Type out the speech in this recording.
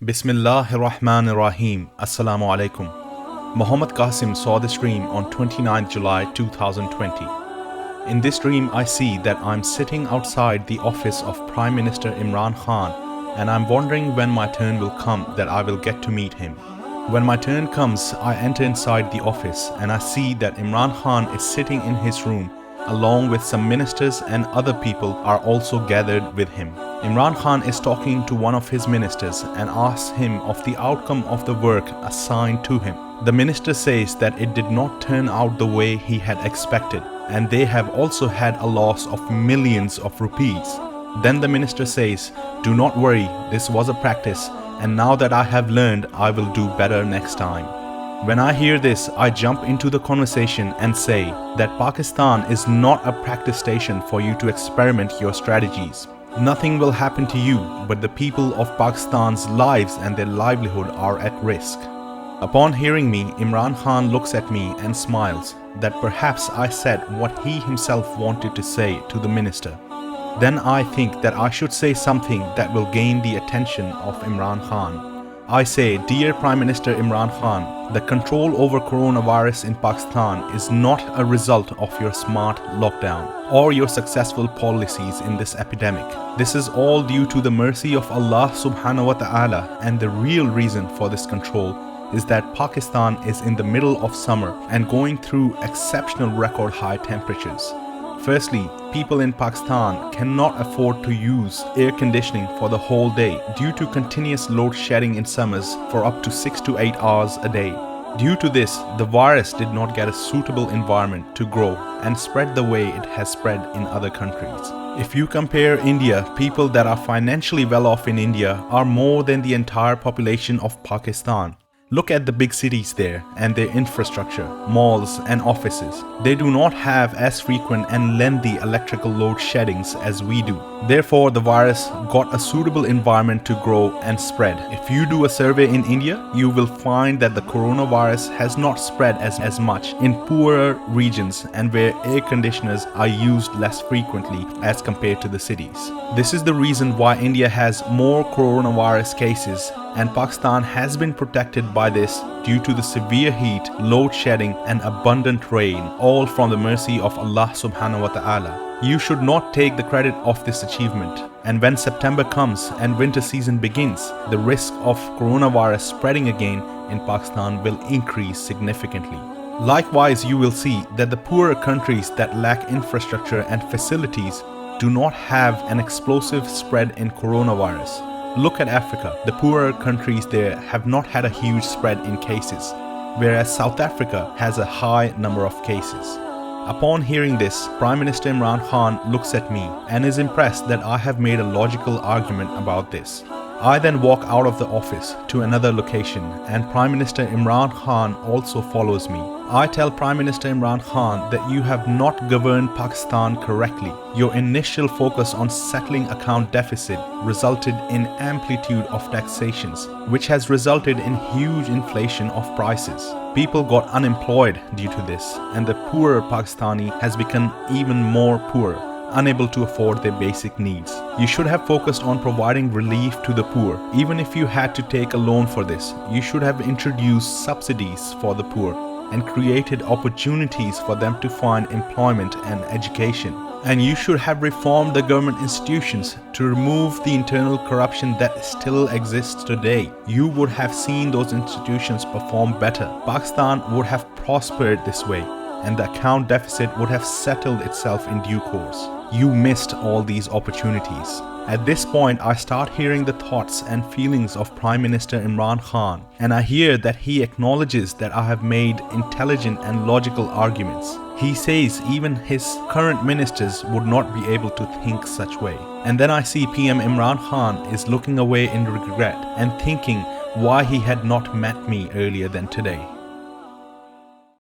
Bismillahirrahmanirrahim. Assalamu alaikum. Muhammad Qasim saw this dream on 29 July 2020. In this dream, I see that I'm sitting outside the office of Prime Minister Imran Khan, and I'm wondering when my turn will come that I will get to meet him. When my turn comes, I enter inside the office and I see that Imran Khan is sitting in his room along with some ministers, and other people are also gathered with him. Imran Khan is talking to one of his ministers and asks him of the outcome of the work assigned to him. The minister says that it did not turn out the way he had expected, and they have also had a loss of millions of rupees. Then the minister says, "Do not worry, this was a practice, and now that I have learned, I will do better next time." When I hear this, I jump into the conversation and say that Pakistan is not a practice station for you to experiment your strategies. Nothing will happen to you, but the people of Pakistan's lives and their livelihood are at risk. Upon hearing me, Imran Khan looks at me and smiles that perhaps I said what he himself wanted to say to the minister. Then I think that I should say something that will gain the attention of Imran Khan. I say, "Dear Prime Minister Imran Khan, the control over coronavirus in Pakistan is not a result of your smart lockdown or your successful policies in this epidemic. This is all due to the mercy of Allah subhanahu wa ta'ala, and the real reason for this control is that Pakistan is in the middle of summer and going through exceptional record high temperatures. Firstly, people in Pakistan cannot afford to use air conditioning for the whole day due to continuous load shedding in summers for up to 6 to 8 hours a day. Due to this, the virus did not get a suitable environment to grow and spread the way it has spread in other countries. If you compare India, people that are financially well off in India are more than the entire population of Pakistan. Look at the big cities there and their infrastructure, malls and offices. They do not have as frequent and lengthy electrical load sheddings as we do. Therefore, the virus got a suitable environment to grow and spread. If you do a survey in India, you will find that the coronavirus has not spread as much in poorer regions and where air conditioners are used less frequently as compared to the cities. This is the reason why India has more coronavirus cases, and Pakistan has been protected by this due to the severe heat, load shedding and abundant rain, all from the mercy of Allah subhanahu wa ta'ala. You should not take the credit of this achievement. And when September comes and winter season begins, the risk of coronavirus spreading again in Pakistan will increase significantly. Likewise, you will see that the poorer countries that lack infrastructure and facilities do not have an explosive spread in coronavirus. Look at Africa. The poorer countries there have not had a huge spread in cases, whereas South Africa has a high number of cases. Upon hearing this, Prime Minister Imran Khan looks at me and is impressed that I have made a logical argument about this. I then walk out of the office to another location, and Prime Minister Imran Khan also follows me. I tell Prime Minister Imran Khan that you have not governed Pakistan correctly. Your initial focus on settling account deficit resulted in amplitude of taxations, which has resulted in huge inflation of prices. People got unemployed due to this, and the poorer Pakistani has become even more poor, unable to afford their basic needs. You should have focused on providing relief to the poor. Even if you had to take a loan for this, you should have introduced subsidies for the poor and created opportunities for them to find employment and education. And you should have reformed the government institutions to remove the internal corruption that still exists today. You would have seen those institutions perform better. Pakistan would have prospered this way, and the account deficit would have settled itself in due course. You missed all these opportunities. At this point, I start hearing the thoughts and feelings of Prime Minister Imran Khan, and I hear that he acknowledges that I have made intelligent and logical arguments. He says even his current ministers would not be able to think such way. And then I see PM Imran Khan is looking away in regret and thinking why he had not met me earlier than today.